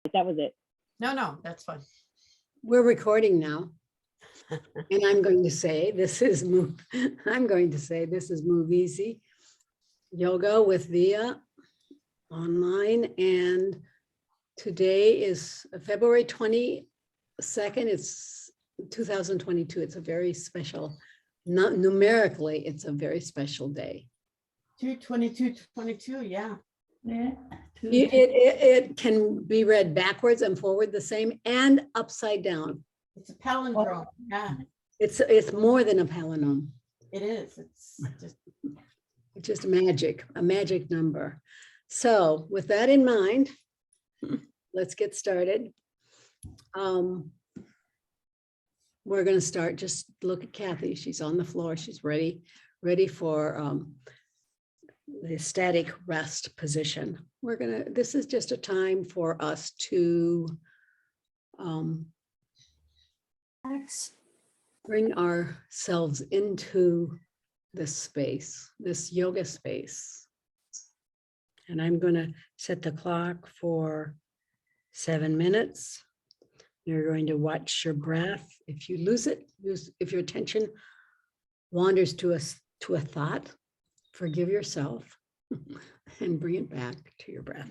That was it. No, that's fine. We're recording now. And I'm going to say this is MoveEasy Yoga with Via online. And today is February 22nd. It's 2022. It's a very special, not numerically, it's a very special day. 2/22/22, yeah. Yeah. It can be read backwards and forward the same and upside down. It's a palindrome. Yeah, It's more than a palindrome. it is. It's just It's just magic, a magic number. So with that in mind, let's get started. We're going to start. Just look at Kathy. She's on the floor. She's ready for the static rest position. This is just a time for us to bring ourselves into this space, this yoga space. And I'm going to set the clock for 7 minutes. You're going to watch your breath. If you lose it, if your attention wanders to a thought, forgive yourself and bring it back to your breath.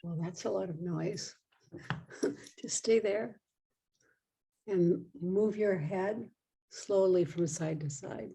Well, that's a lot of noise. Just stay there and move your head slowly from side to side.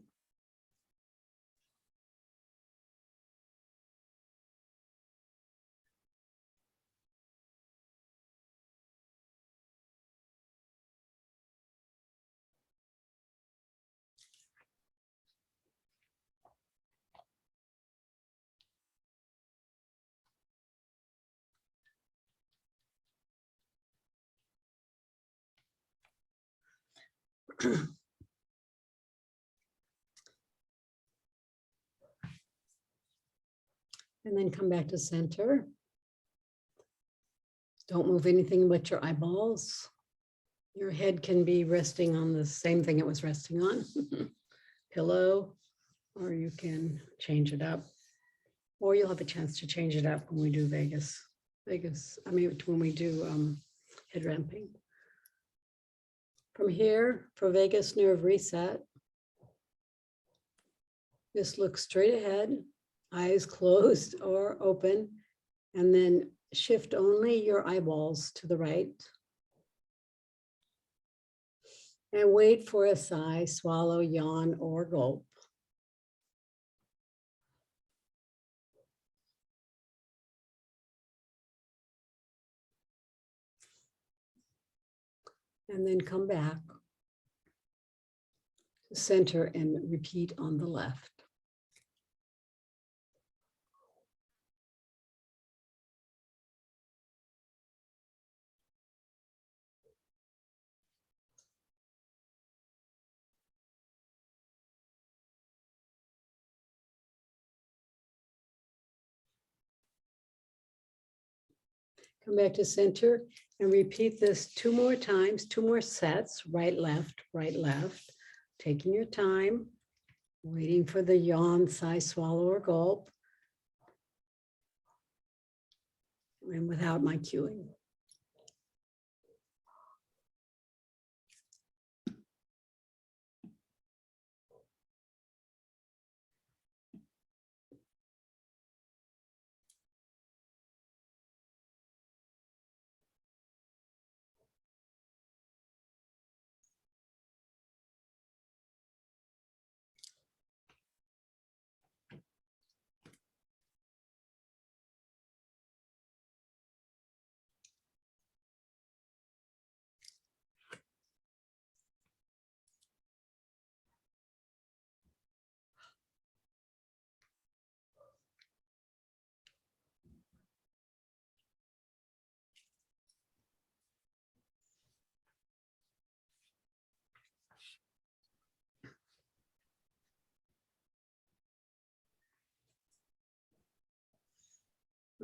And then come back to center. Don't move anything but your eyeballs. Your head can be resting on the same thing it was resting on, pillow, or you can change it up. Or you'll have a chance to change it up when we do Vegas, when we do head ramping. From here, for Vegas nerve reset, just look straight ahead, eyes closed or open, and then shift only your eyeballs to the right. And wait for a sigh, swallow, yawn, or gulp. And then come back to center and repeat on the left. Come back to center and repeat this 2 more times, 2 more sets, right, left, taking your time, waiting for the yawn, sigh, swallow, or gulp, and without my cueing.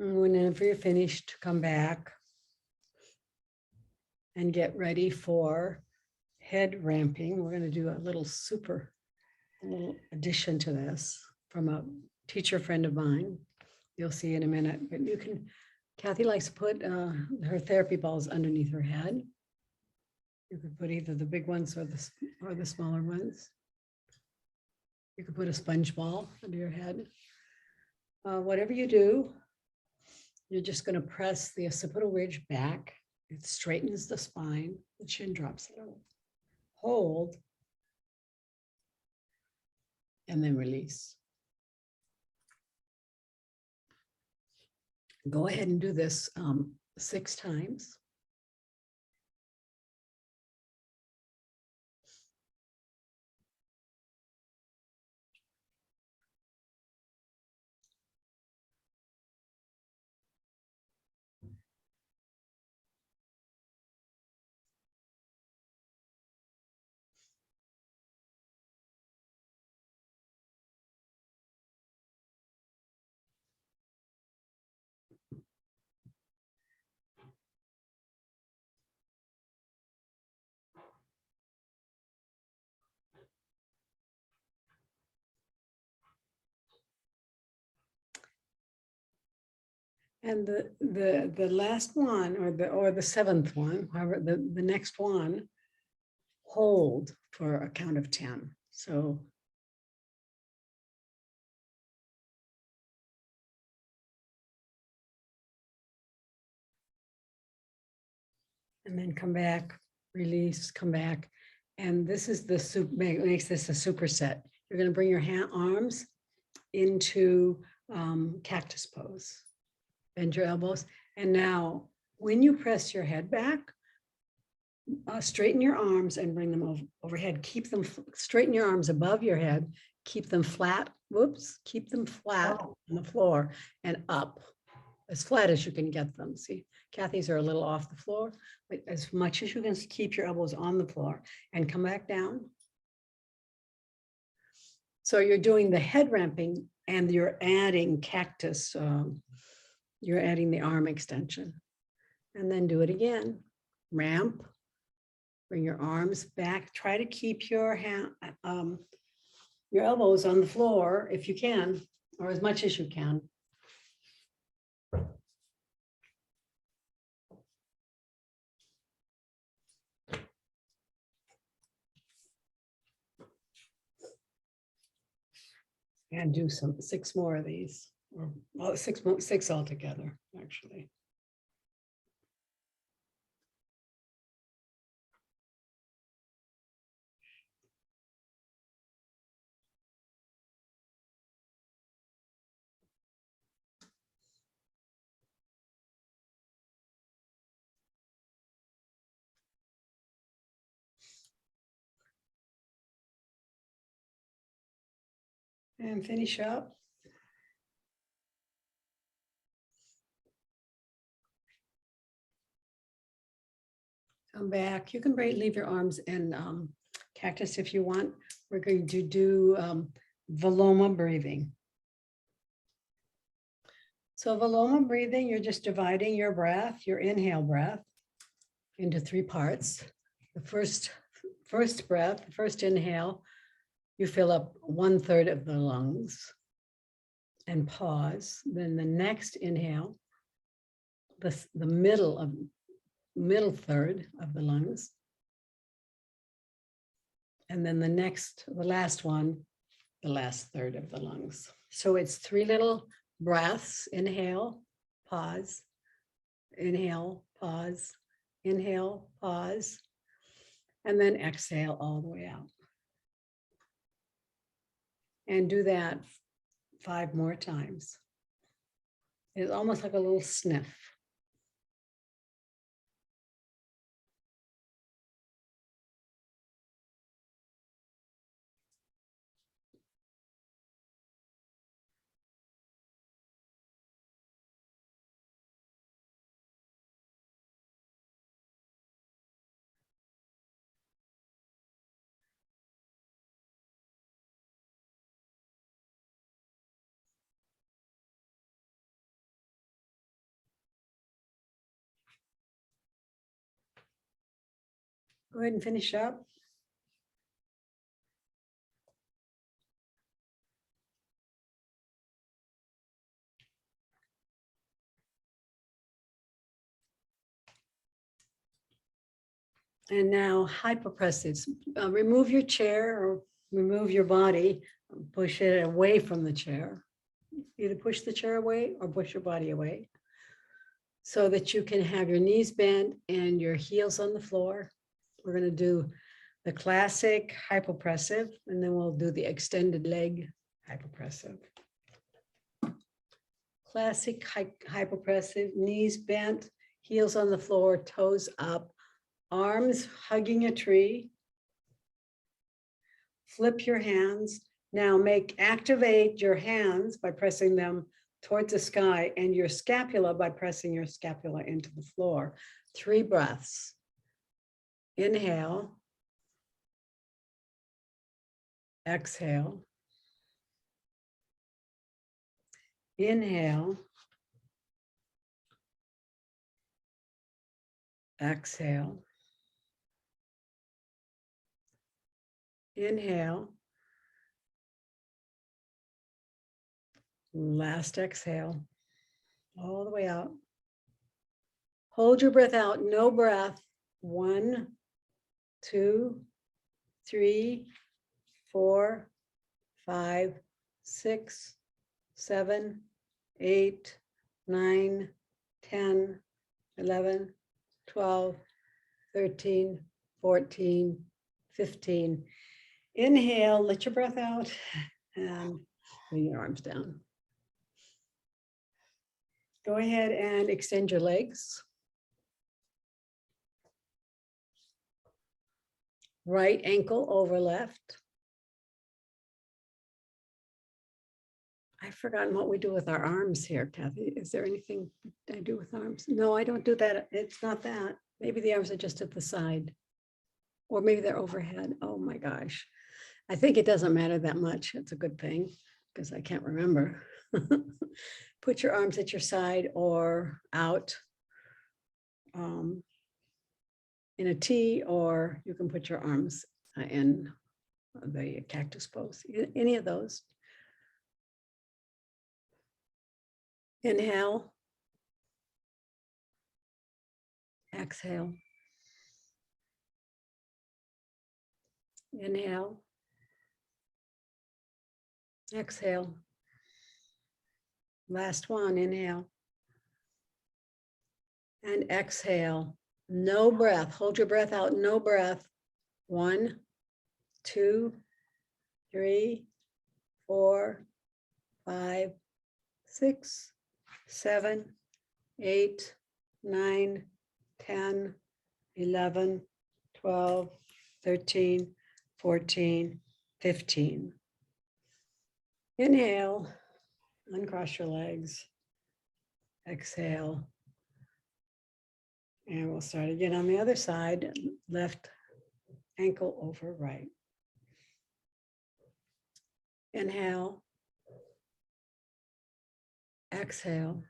Whenever you're finished, come back and get ready for head ramping. We're going to do a little addition to this from a teacher friend of mine. You'll see in a minute, but you can, Kathy likes to put her therapy balls underneath her head. You could put either the big ones or the smaller ones. You could put a sponge ball under your head. Whatever you do, you're just going to press the occipital ridge back. It straightens the spine. The chin drops a little. Hold. And then release. Go ahead and do this 6 times. And the last one or the 7th one, however, the next one, hold for a count of 10. So and then come back, release, come back. And this is the makes this a superset. You're going to bring your arms into cactus pose. Bend your elbows. And now when you press your head back, straighten your arms and bring them overhead. Keep them, straighten your arms above your head. Keep them flat. Whoops. Keep them flat on the floor and up as flat as you can get them. See, Kathy's are a little off the floor, but as much as you can keep your elbows on the floor and come back down. So you're doing the head ramping and you're adding cactus. You're adding the arm extension. And then do it again. Ramp. Bring your arms back. Try to keep your elbows on the floor if you can, or as much as you can. And do 6 more of these, or well, 6 altogether, actually. And finish up. Come back. You can leave your arms in cactus if you want. We're going to do Viloma breathing. So Viloma breathing, you're just dividing your breath, your inhale breath, into 3 parts. The first breath, the first inhale, you fill up 1/3 of the lungs and pause. Then the next inhale, the middle third of the lungs. And then the last one, the last third of the lungs. So it's 3 little breaths. Inhale, pause, inhale, pause, inhale, pause, and then exhale all the way out. And do that 5 more times. It's almost like a little sniff. Go ahead and finish up. And now hypopressives. Remove your chair or remove your body, push it away from the chair. Either push the chair away or push your body away so that you can have your knees bent and your heels on the floor. We're going to do the classic hypopressive, and then we'll do the extended leg hypopressive. Classic hypopressive, knees bent, heels on the floor, toes up, arms hugging a tree. Flip your hands. Now activate your hands by pressing them towards the sky and your scapula by pressing your scapula into the floor. 3 breaths. Inhale. Exhale. Inhale. Exhale. Inhale. Last exhale. All the way out. Hold your breath out. No breath. 1, 2, 3, 4, 5, 6, 7, 8, 9, 10, 11, 12, 13, 14, 15. Inhale, let your breath out and bring your arms down. Go ahead and extend your legs. Right ankle over left. I've forgotten what we do with our arms here, Kathy. Is there anything I do with arms? No, I don't do that. It's not that. Maybe the arms are just at the side. Or maybe they're overhead. Oh my gosh. I think it doesn't matter that much. It's a good thing because I can't remember. Put your arms at your side or out in a T, or you can put your arms in the cactus pose. Any of those. Inhale. Exhale. Inhale. Exhale. Last one, inhale. And exhale. No breath. Hold your breath out. No breath. 1, 2, 3, 4, 5, 6, 7, 8, 9, 10, 11, 12, 13, 14, 15. Inhale, uncross your legs. Exhale. And we'll start again on the other side, left ankle over right. Inhale. Exhale.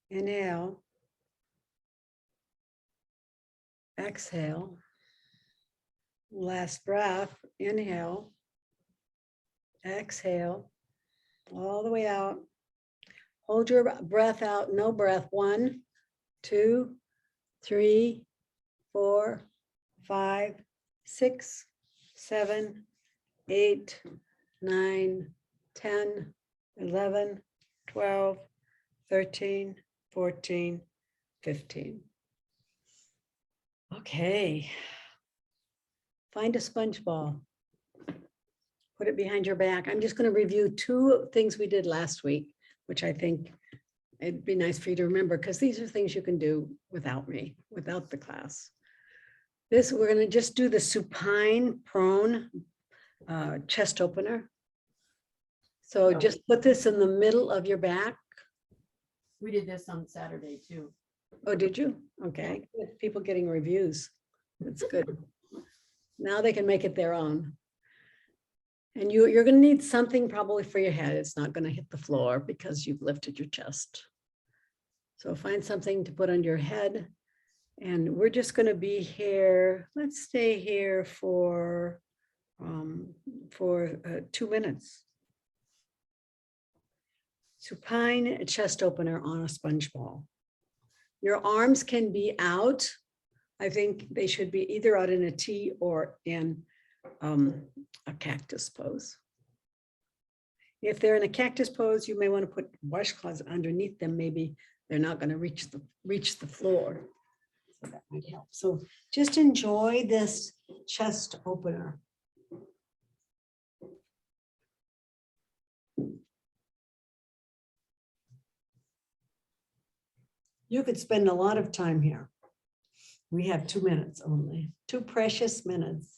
Inhale. Exhale. Last breath. Inhale. Exhale. All the way out. Hold your breath out. No breath. 1, 2, 3, 4, 5, 6, 7, 8, 9, 10, 11, 12, 13, 14, 15. Okay. Find a sponge ball. Put it behind your back. I'm just going to review 2 things we did last week, which I think it'd be nice for you to remember, because these are things you can do without me, without the class. We're going to just do the supine prone chest opener. So No. just put this in the middle of your back. We did this on Saturday too. Oh, did you? Okay. Good. People getting reviews. That's good. Now they can make it their own. And you're going to need something probably for your head. It's not going to hit the floor because you've lifted your chest. So find something to put on your head And we're just going to be here. Let's stay here for 2 minutes. Supine chest opener on a sponge ball. Your arms can be out. I think they should be either out in a T or in a cactus pose. If they're in a cactus pose, you may want to put washcloths underneath them. Maybe they're not going to reach the floor. So that might help. So just enjoy this chest opener. You could spend a lot of time here. We have 2 minutes only, 2 precious minutes.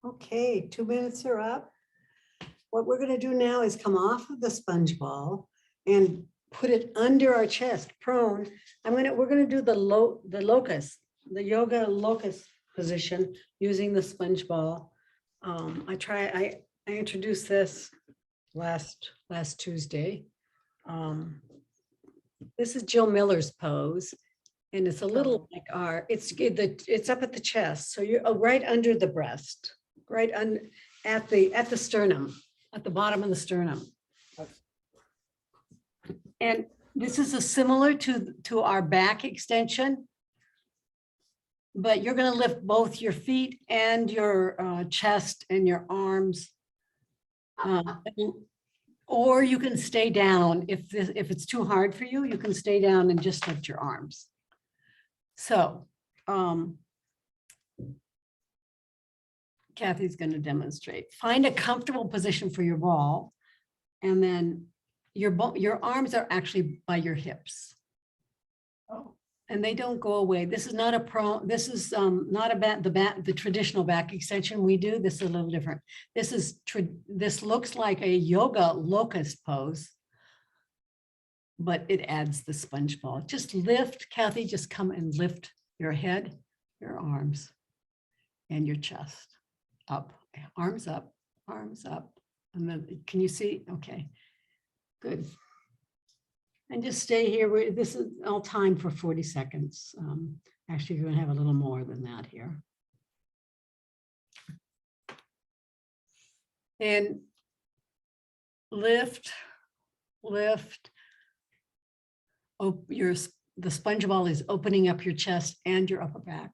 Okay, 2 minutes are up. What we're going to do now is come off of the sponge ball and put it under our chest, prone. We're going to do the locust, the yoga locust position using the sponge ball. I introduced this last Tuesday. This is Jill Miller's pose, and it's a little like it's up at the chest, so you're right under the breast, right at the sternum, at the bottom of the sternum. And this is similar to our back extension, but you're going to lift both your feet and your chest and your arms. Or you can stay down. If it's too hard for you, you can stay down and just lift your arms. So Kathy's going to demonstrate. Find a comfortable position for your ball, and then your arms are actually by your hips. Oh. And they don't go away. This is not not the traditional back extension we do. This is a little different. This looks like a yoga locust pose, but it adds the sponge ball. Just lift, Kathy, just come and lift your head, your arms, and your chest up. Arms up, arms up. And then, can you see? Okay, good. And just stay here. This is all time for 40 seconds. Actually, you're going to have a little more than that here. And lift, lift. Oh, the sponge ball is opening up your chest and your upper back,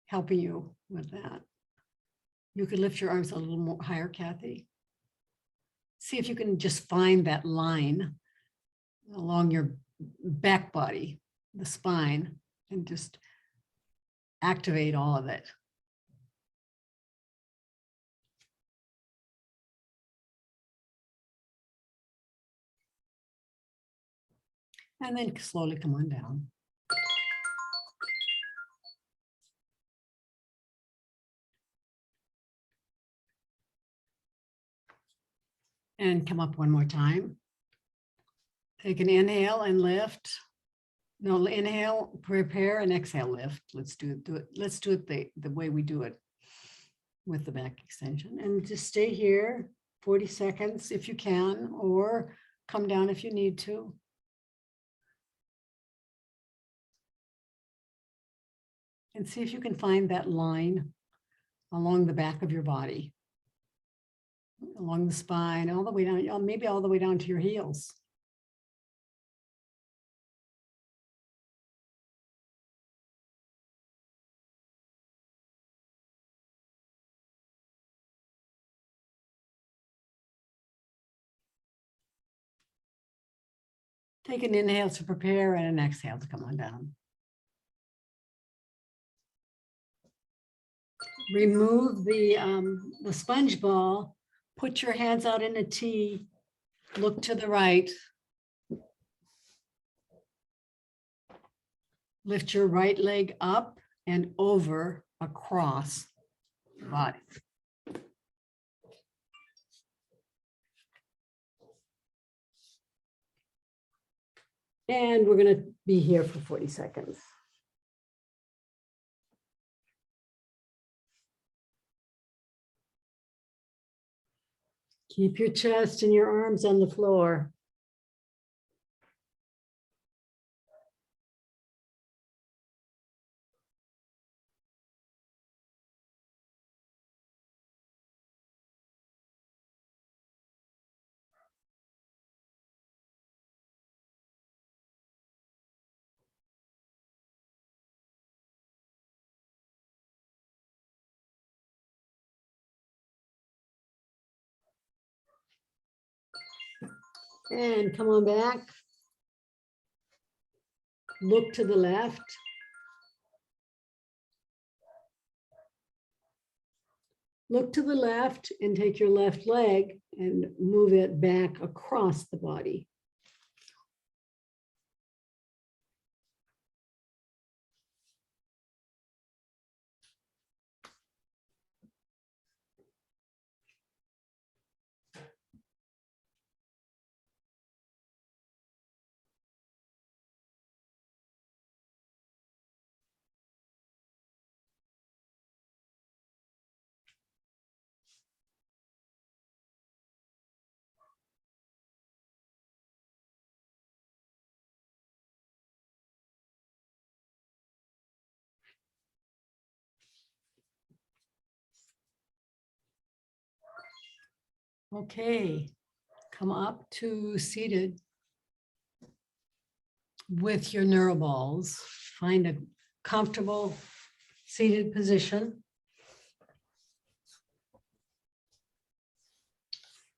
helping you with that. You can lift your arms a little more higher, Kathy. See if you can just find that line along your back body, the spine, and just activate all of it. And then slowly come on down. And come up one more time. Take an inhale and lift. No, inhale, prepare, and exhale, lift. Let's do it. Let's do it the way we do it with the back extension. And just stay here 40 seconds if you can, or come down if you need to. And see if you can find that line along the back of your body, along the spine, all the way down, maybe all the way down to your heels. Take an inhale to prepare and an exhale to come on down. Remove the sponge ball, put your hands out in a T, look to the right. Lift your right leg up and over across the body. And we're going to be here for 40 seconds. Keep your chest and your arms on the floor. And come on back. Look to the left. Look to the left and take your left leg and move it back across the body. Okay, come up to seated with your neuro balls. Find a comfortable seated position.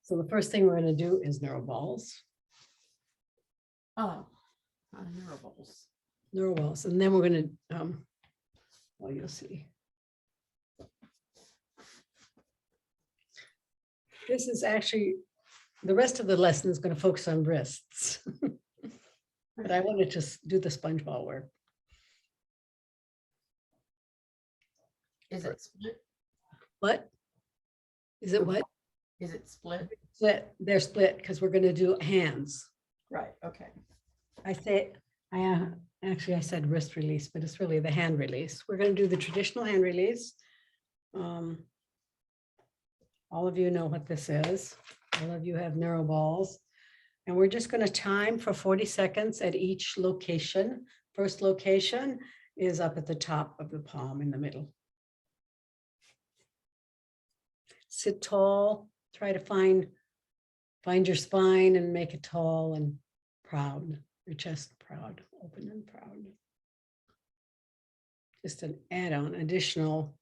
So the first thing we're going to do is neuro balls. Oh, neuro balls. Neuro balls, and then we're going to, well, you'll see. This is actually, the rest of the lesson is going to focus on wrists. But I wanted to do the sponge ball work. Is it split? What? Is it what? Is it split? Split. They're split because we're going to do hands. Right, okay. I said wrist release, but it's really the hand release. We're going to do the traditional hand release. All of you know what this is. All of you have neuro balls. And we're just going to time for 40 seconds at each location. First location is up at the top of the palm in the middle. Sit tall. Try to find your spine and make it tall and proud. Your chest proud, open and proud. Just an add-on, additional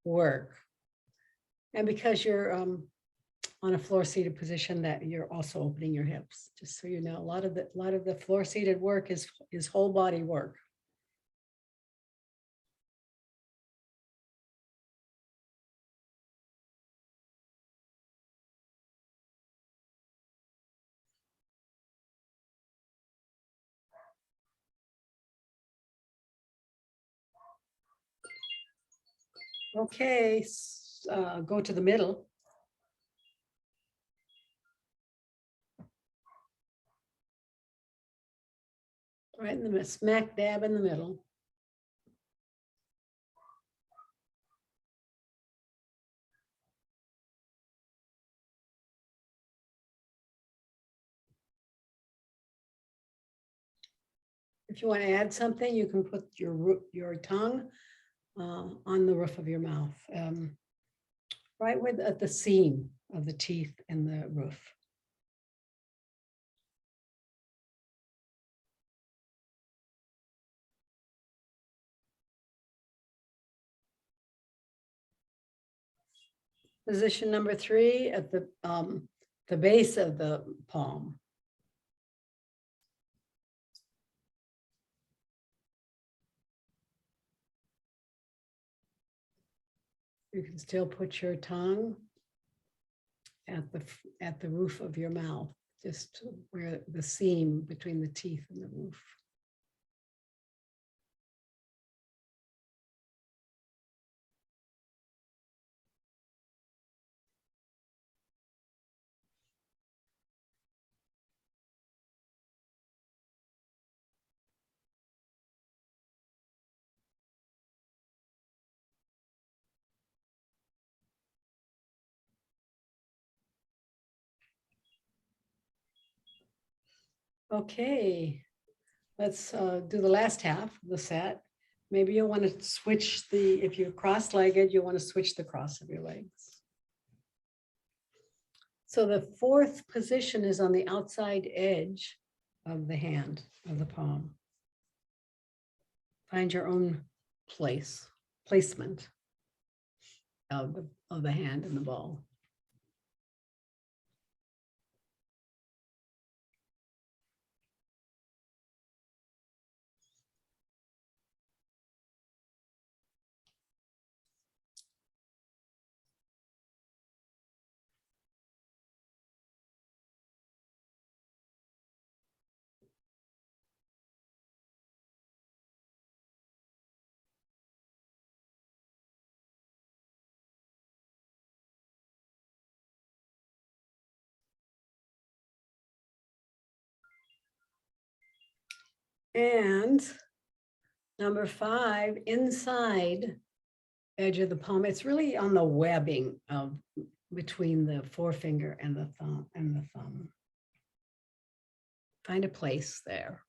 work. And because you're on a floor-seated position, that you're also opening your hips. Just so you know, a lot of the floor-seated work is whole body work. Okay, go to the middle. right in the smack dab in the middle. If you want to add something, you can put your tongue on the roof of your mouth, right with at the seam of the teeth in the roof. Position number 3 at the base of the palm. You can still put your tongue at the roof of your mouth, just where the seam between the teeth and the roof. Okay, let's do the last half of the set. Maybe you'll want to switch if you're cross-legged, you want to switch the cross of your legs. So the 4th position is on the outside edge of the hand, of the palm. Find your own placement of the hand and the ball. And number 5, inside edge of the palm. It's really on the webbing of between the forefinger and the thumb. Find a place there.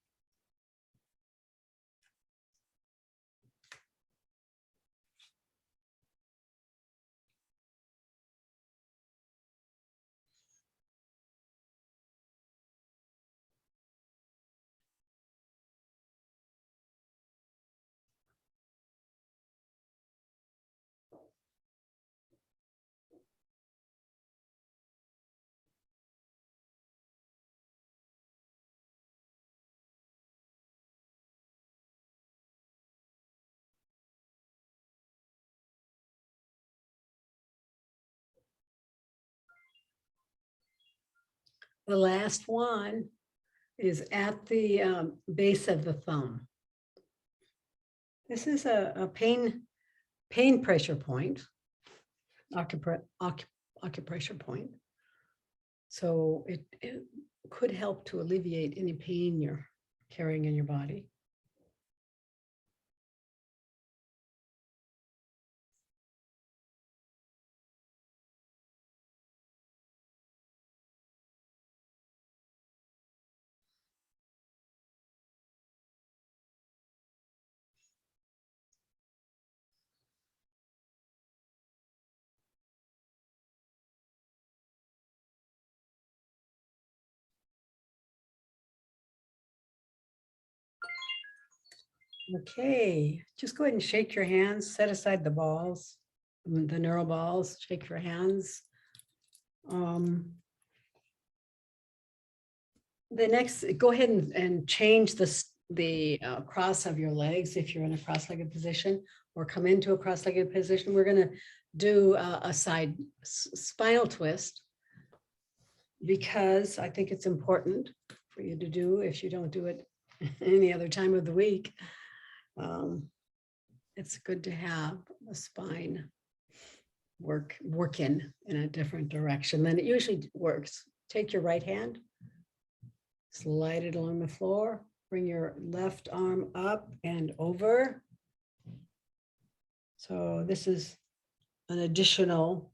The last one is at the base of the thumb. This is a pain pressure point, acupressure point. So it could help to alleviate any pain you're carrying in your body. Okay, just go ahead and shake your hands, set aside the balls, the neuro balls, shake your hands. The next, go ahead and change the cross of your legs if you're in a cross-legged position, or come into a cross-legged position. We're going to do a side spinal twist, because I think it's important for you to do if you don't do it any other time of the week. It's good to have the spine work in a different direction than it usually works. Take your right hand, slide it along the floor, Bring your left arm up and over. So this is an additional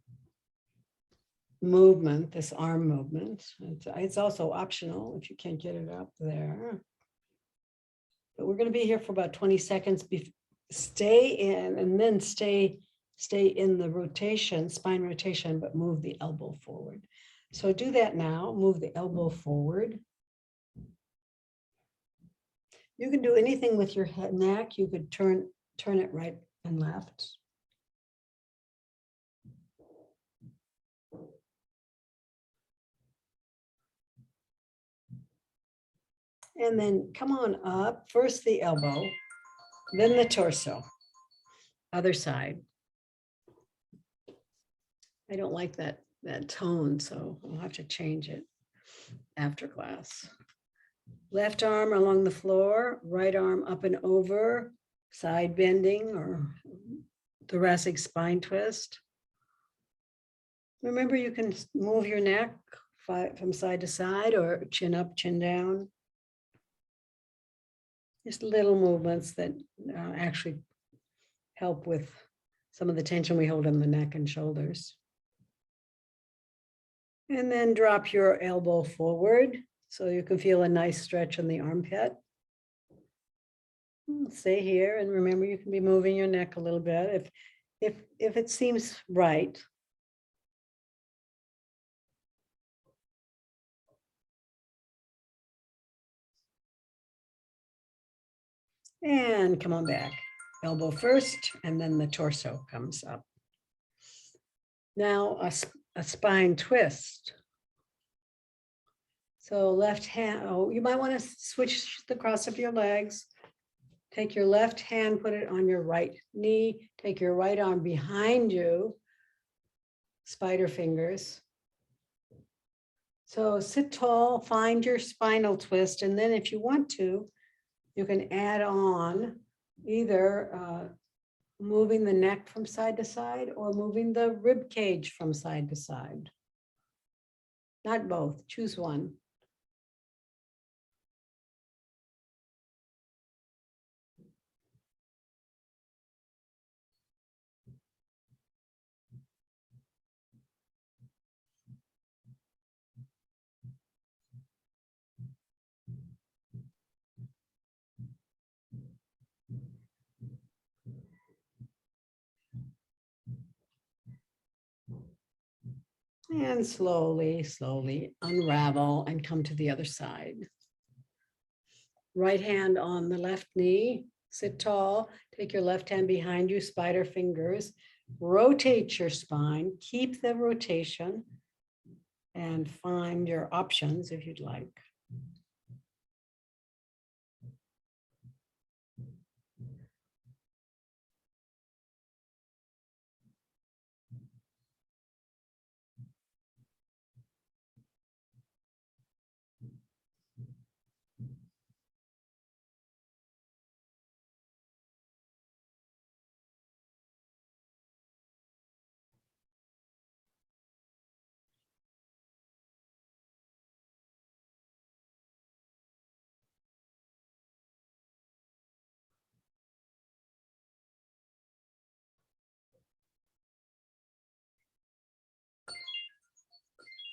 movement, this arm movement. It's also optional if you can't get it up there. But we're going to be here for about 20 seconds. Stay in and then stay in the rotation, spine rotation, but move the elbow forward. So do that now. Move the elbow forward. You can do anything with your head, neck. You could turn it right and left. And then come on up, first the elbow, then the torso, other side. I don't like that tone, so I'll have to change it after class. Left arm along the floor, right arm up and over, side bending or thoracic spine twist. Remember, you can move your neck from side to side or chin up, chin down. Just little movements that actually help with some of the tension we hold in the neck and shoulders. And then drop your elbow forward so you can feel a nice stretch in the armpit. Stay here and remember you can be moving your neck a little bit if it seems right. And come on back. Elbow first, and then the torso comes up. Now a spine twist. So left hand, you might want to switch the cross of your legs. Take your left hand, put it on your right knee. Take your right arm behind you. Spider fingers. So sit tall, find your spinal twist, and then if you want to, you can add on either moving the neck from side to side or moving the rib cage from side to side. Not both, choose one. And slowly, slowly unravel and come to the other side. Right hand on the left knee, sit tall, take your left hand behind you, spider fingers, rotate your spine, keep the rotation, and find your options if you'd like.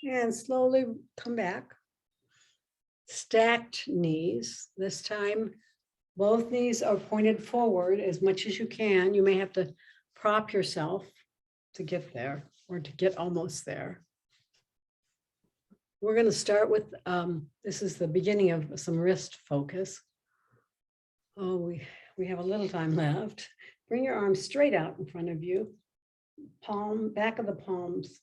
And slowly come back. Stacked knees. This time, both knees are pointed forward as much as you can. You may have to prop yourself to get there or to get almost there. We're going to start with, this is the beginning of some wrist focus. Oh, we have a little time left. Bring your arms straight out in front of you. Palm, back of the palms,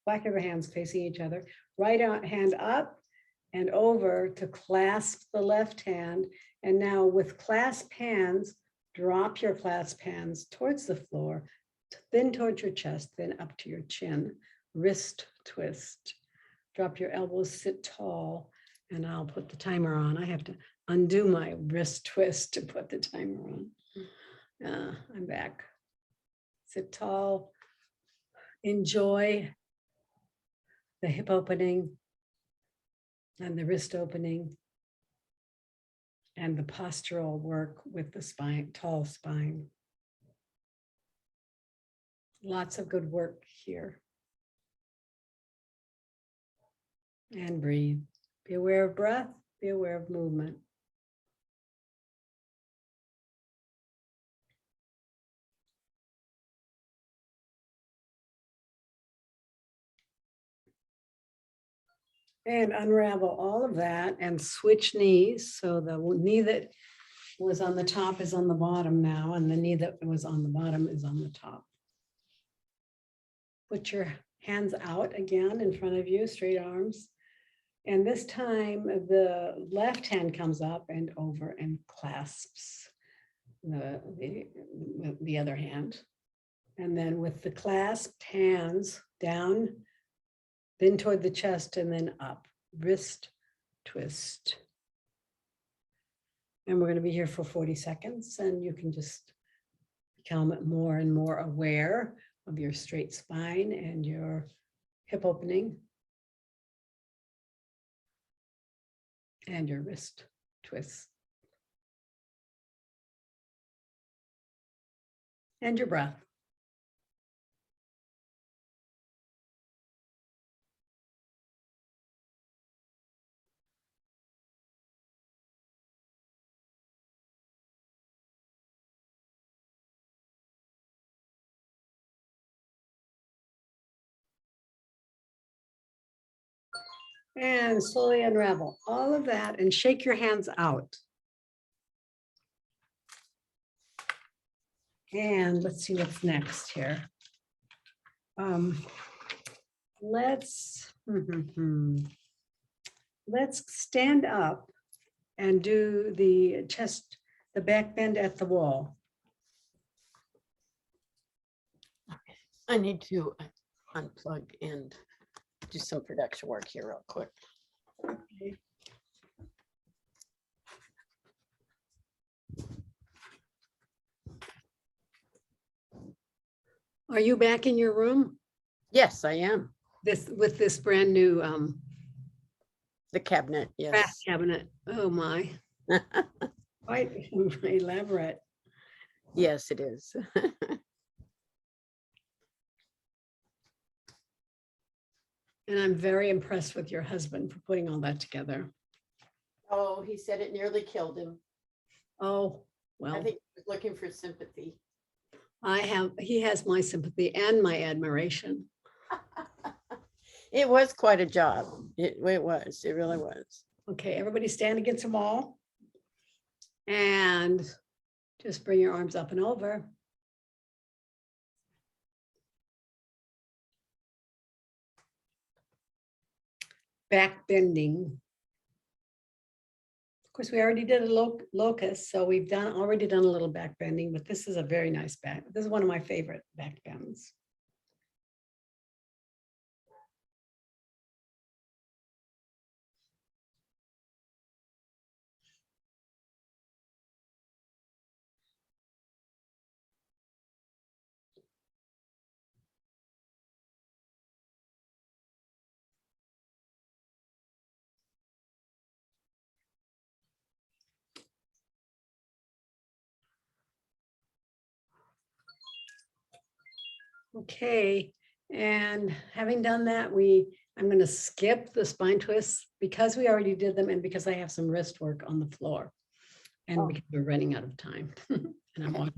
back of your hands facing each other. Right hand up and over to clasp the left hand. And now with clasped hands, drop your clasped hands towards the floor, then towards your chest, then up to your chin. Wrist twist. Drop your elbows, sit tall, and I'll put the timer on. I have to undo my wrist twist to put the timer on. I'm back. Sit tall. Enjoy the hip opening and the wrist opening. and the postural work with the spine, tall spine. Lots of good work here. And breathe. Be aware of breath, be aware of movement. And unravel all of that and switch knees. So the knee that was on the top is on the bottom now, and the knee that was on the bottom is on the top. Put your hands out again in front of you, straight arms. And this time the left hand comes up and over and clasps the other hand. And then with the clasped hands down, then toward the chest and then up, wrist twist. And we're going to be here for 40 seconds, and you can just become more and more aware of your straight spine and your hip opening and your wrist twist. And your breath. And slowly unravel all of that and shake your hands out. And let's see what's next here. Let's stand up and do the chest, the back bend at the wall. I need to unplug and do some production work here real quick. Okay. Are you back in your room? Yes, I am. With this brand new The cabinet, craft yes. cabinet. Oh my. Quite elaborate. Yes, it is. And I'm very impressed with your husband for putting all that together. Oh, he said it nearly killed him. Oh, I well, think he was looking for sympathy. he has my sympathy and my admiration. It was quite a job. It was. It really was. Okay, everybody stand against the wall. And just bring your arms up and over. Back bending. Of course, we already did a locust, so we've already done a little back bending, but this is a very nice back. This is one of my favorite back bends. Okay, and having done that, I'm going to skip the spine twists because we already did them and because I have some wrist work on the floor and because we're running out of time and I'm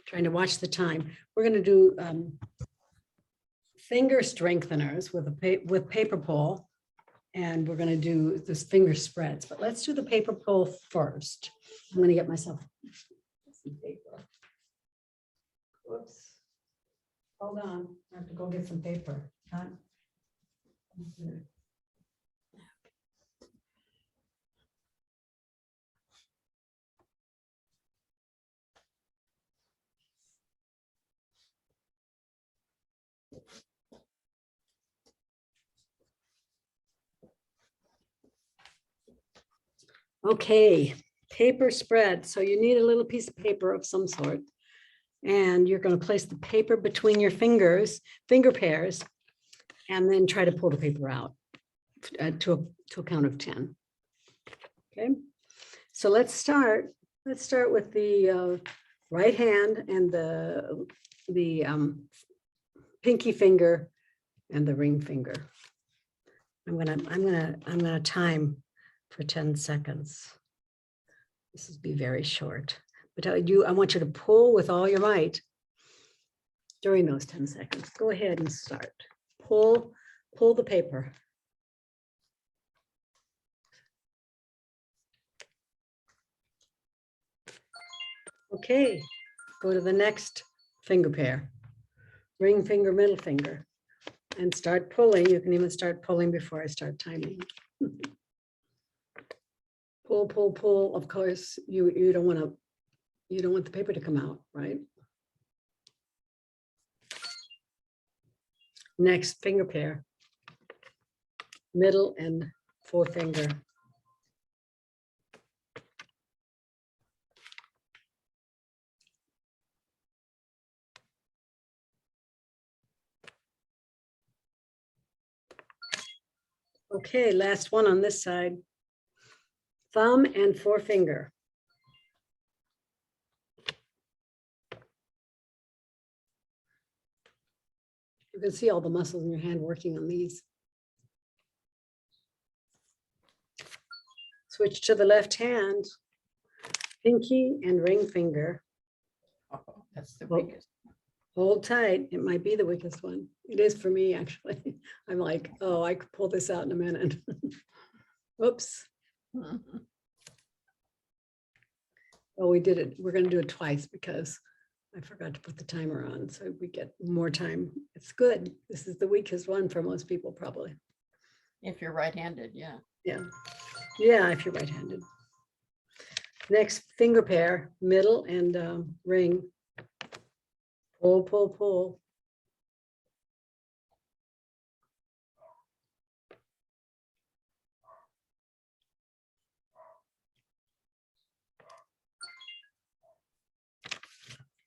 trying to watch the time. We're going to do finger strengtheners with paper pull, and we're going to do this finger spreads, but let's do the paper pull first. I'm going to get myself some paper. Whoops. Hold on, I have to go get some paper. Huh? Okay, paper spread. So you need a little piece of paper of some sort. And you're going to place the paper between your finger pairs, and then try to pull the paper out to a count of 10. Okay. So let's start with the right hand and the pinky finger and the ring finger. I'm gonna time for 10 seconds. This will be very short, but I want you to pull with all your might during those 10 seconds. Go ahead and start. Pull the paper. Okay, go to the next finger pair. Ring finger, middle finger, and start pulling. You can even start pulling before I start timing. Pull, pull, pull. Of course, you don't want the paper to come out, right? Next finger pair, middle and forefinger. Okay, last one on this side. Thumb and forefinger. You can see all the muscles in your hand working on these. Switch to the left hand, pinky and ring finger. Oh, that's the Well, weakest. Hold tight. It might be the weakest one. It is for me, actually. I'm like, oh, I could pull this out in a minute. Whoops. Oh, we did it. We're going to do it twice because I forgot to put the timer on. So we get more time. It's good. This is the weakest one for most people, probably. If you're right-handed, yeah. Yeah. Yeah, if you're right-handed. Next finger pair, middle and ring. Pull, pull, pull.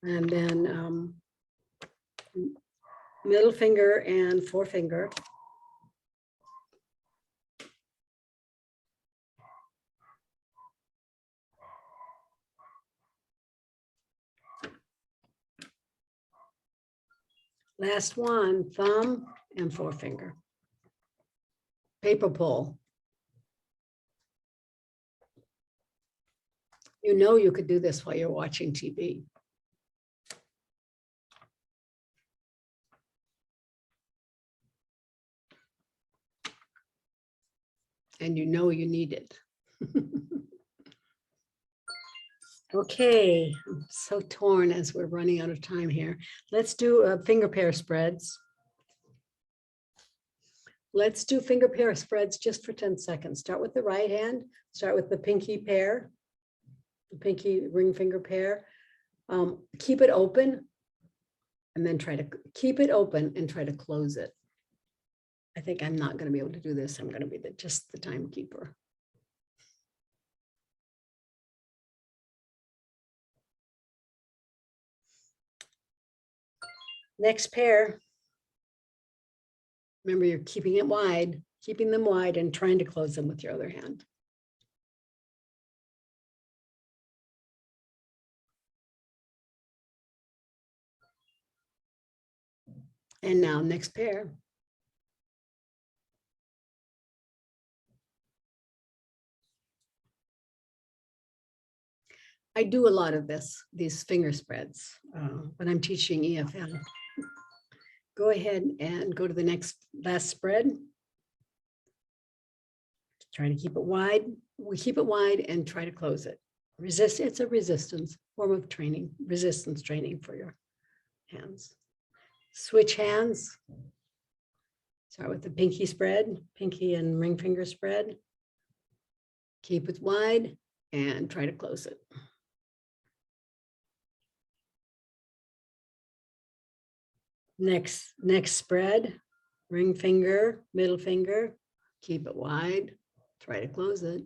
And then middle finger and forefinger. Last one, thumb and forefinger. Paper pull. You know you could do this while you're watching TV. And you know you need it. Okay, I'm so torn as we're running out of time here. Let's do finger pair spreads. Let's do finger pair spreads just for 10 seconds. Start with the right hand, start with the pinky pair, the pinky ring finger pair. Keep it open and then try to keep it open and try to close it. I think I'm not going to be able to do this. I'm going to be just the timekeeper. Next pair. Remember, you're keeping it wide, keeping them wide and trying to close them with your other hand. And now next pair. I do a lot of these finger spreads when I'm teaching EFL. Go ahead and go to the last spread. Try to keep it wide. We keep it wide and try to close it. Resist. It's a resistance form of training, resistance training for your hands. Switch hands. Start with the pinky spread, pinky and ring finger spread. Keep it wide and try to close it. Next spread, ring finger, middle finger, keep it wide, try to close it.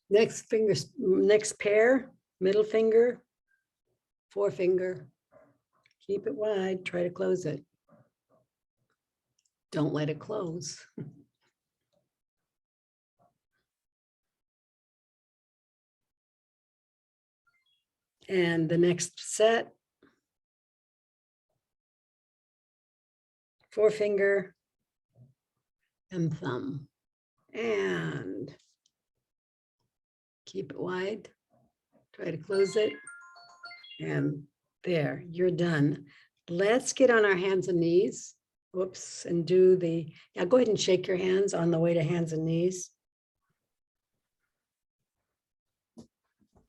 Next pair, middle finger, forefinger. Keep it wide, try to close it. Don't let it close. And the next set, forefinger and thumb. And keep it wide, try to close it. And there, you're done. Let's get on our hands and knees. Whoops, and do the, yeah, go ahead and shake your hands on the way to hands and knees.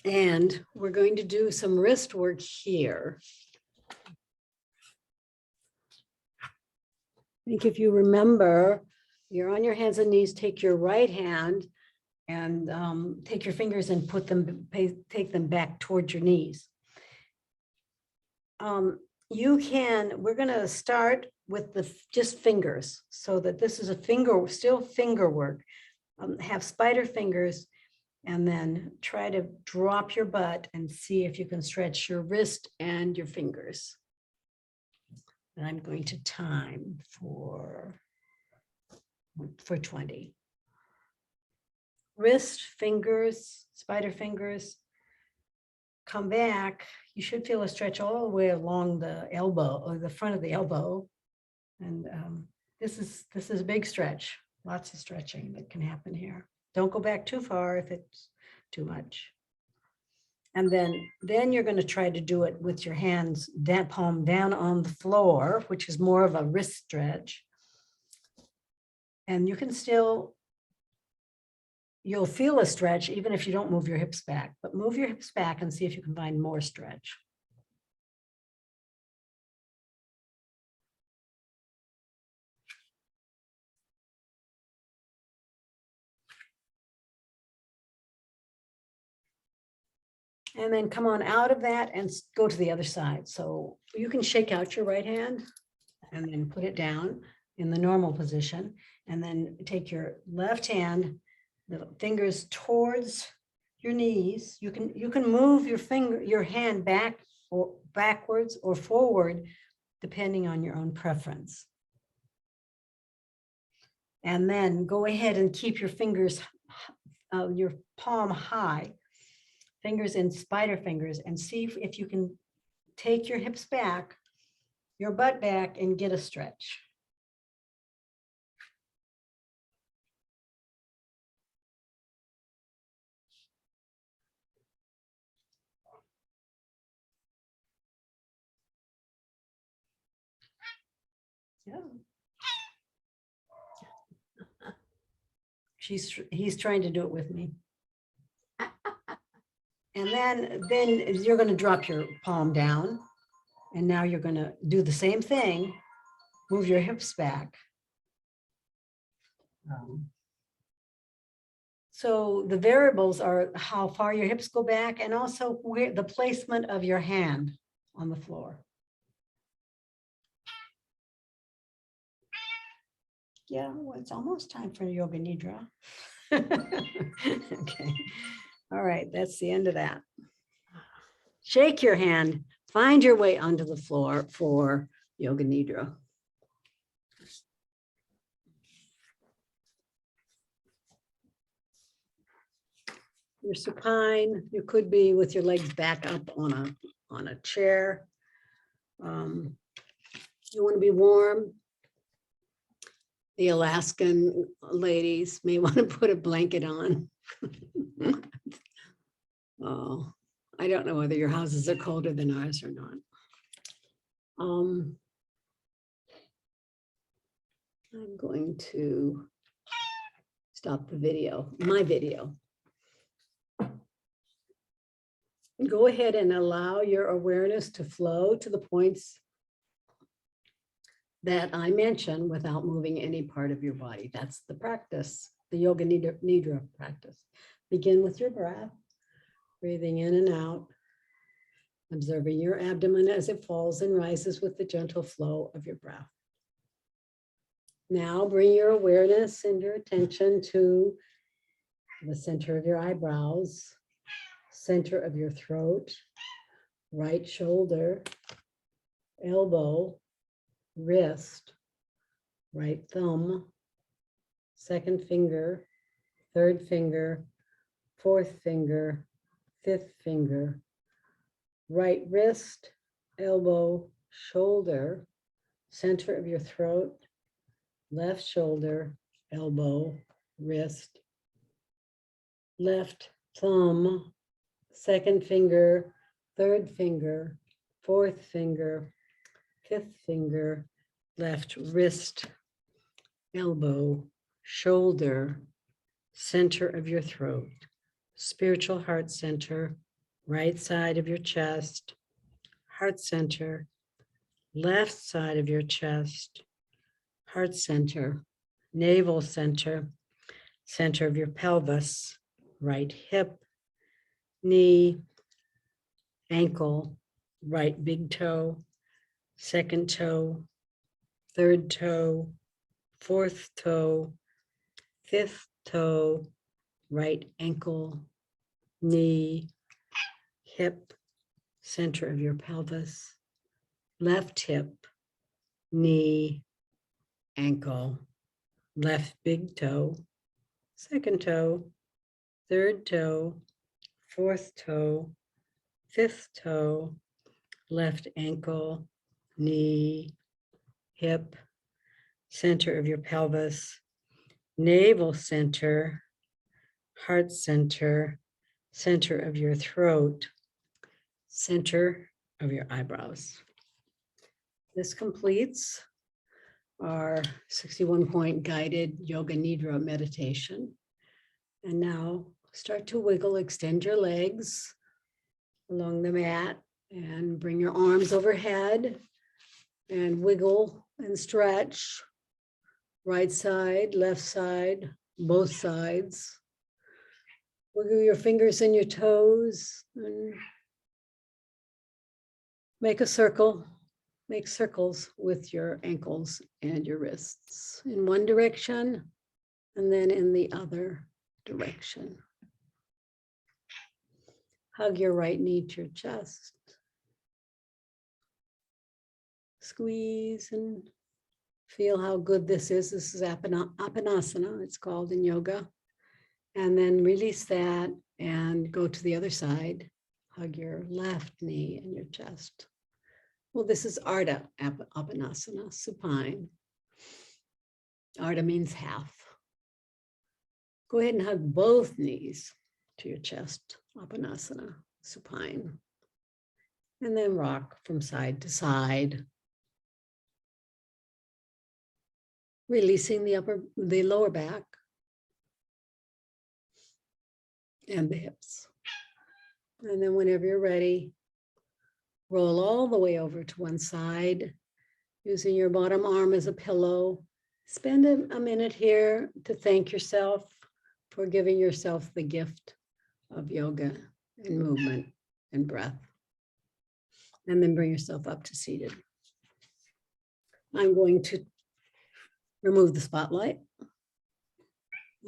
And we're going to do some wrist work here. I think if you remember, you're on your hands and knees, take your right hand and take your fingers and take them back towards your knees. We're gonna start with just fingers, so that this is still finger work. Have spider fingers, and then try to drop your butt and see if you can stretch your wrist and your fingers. And I'm going to time for 20. Wrist, fingers, spider fingers. Come back. You should feel a stretch all the way along the elbow or the front of the elbow. And this is a big stretch. Lots of stretching that can happen here. Don't go back too far if it's too much. And then you're going to try to do it with your hands, that palm down on the floor, which is more of a wrist stretch. And you can you'll feel a stretch even if you don't move your hips back, but move your hips back and see if you can find more stretch. And then come on out of that and go to the other side. So you can shake out your right hand and then put it down in the normal position. And then take your left hand, the fingers towards your knees. You can move your hand back or backwards or forward, depending on your own preference. And then go ahead and keep your fingers, your palm high. Fingers in spider fingers, and see if you can take your hips back, your butt back, and get a stretch. Yeah. He's trying to do it with me. And then you're going to drop your palm down. And now you're going to do the same thing. Move your hips back. So the variables are how far your hips go back and also where the placement of your hand on the floor. Yeah, well, it's almost time for Yoga Nidra. Okay. All right, that's the end of that. Shake your hand, find your way onto the floor for Yoga Nidra. You're supine. You could be with your legs back up on a chair. You want to be warm. The Alaskan ladies may want to put a blanket on. Oh, I don't know whether your houses are colder than ours or not. I'm going to stop the video, my video. Go ahead and allow your awareness to flow to the points that I mentioned without moving any part of your body. That's the practice, the Yoga Nidra practice. Begin with your breath, breathing in and out, observing your abdomen as it falls and rises with the gentle flow of your breath. Now bring your awareness and your attention to the center of your eyebrows, center of your throat, right shoulder, elbow, wrist, right thumb, second finger, third finger, fourth finger, fifth finger, right wrist, elbow, shoulder, center of your throat, left shoulder, elbow, wrist, left thumb, second finger, third finger, fourth finger, fifth finger, left wrist, elbow, shoulder, center of your throat, spiritual heart center, right side of your chest, heart center, left side of your chest, heart center, navel center, center of your pelvis, right hip, knee, ankle, right big toe, second toe, third toe, fourth toe, fifth toe, right ankle, knee, hip, center of your pelvis, left hip, knee, ankle, left big toe, second toe, third toe, fourth toe, fifth toe, left ankle, knee, hip, center of your pelvis, navel center, heart center, center of your throat, center of your eyebrows. This completes our 61-point guided yoga nidra meditation. And now start to wiggle, extend your legs along the mat and bring your arms overhead and wiggle and stretch. Right side, left side, both sides. Wiggle your fingers and your toes and make a circle. Make circles with your ankles and your wrists in one direction and then in the other direction. Hug your right knee to your chest. Squeeze and feel how good this is. This is Apanasana, it's called in yoga. And then release that and go to the other side. Hug your left knee and your chest. Well, this is Ardha Apanasana, supine. Ardha means half. Go ahead and hug both knees to your chest, Apanasana, supine. And then rock from side to side. Releasing the lower back and the hips. And then whenever you're ready, roll all the way over to one side, using your bottom arm as a pillow. Spend a minute here to thank yourself for giving yourself the gift of yoga and movement and breath. And then bring yourself up to seated. I'm going to remove the spotlight.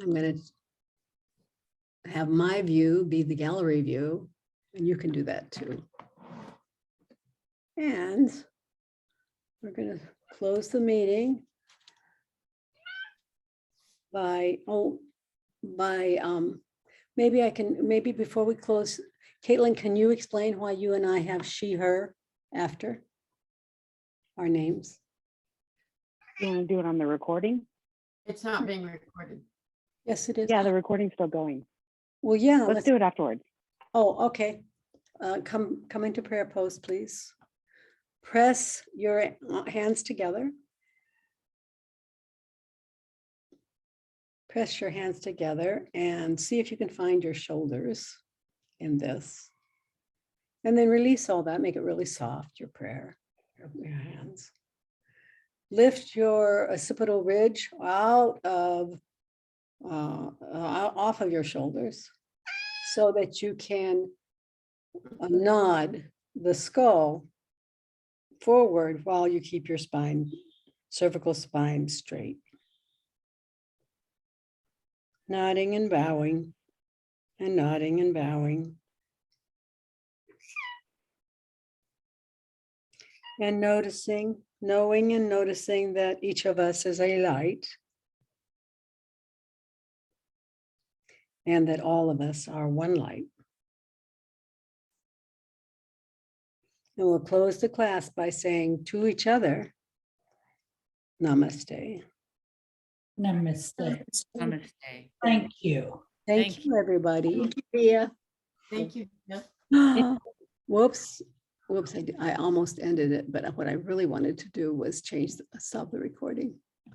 I'm going to have my view be the gallery view, and you can do that too. And we're going to close the meeting maybe before we close, Caitlin, can you explain why you and I have she, her after our names? You want to do it on the recording? It's not being recorded. Yes, it is. Yeah, the recording's still going. Well, yeah. Let's do it afterwards. Oh, okay. Come into prayer pose, please. Press your hands together. Press your hands together and see if you can find your shoulders in this. And then release all that, make it really soft, your prayer, your hands. Lift your occipital ridge out of, off of your shoulders so that you can nod the skull forward while you keep your spine, cervical spine straight. Nodding and bowing. and nodding and bowing. And noticing, knowing and noticing that each of us is a light. And that all of us are one light. And we'll close the class by saying to each other, namaste. Namaste. Namaste. Thank you. Thank you, everybody. Thank you. Yeah. Whoops, I almost ended it, but what I really wanted to do was stop the recording.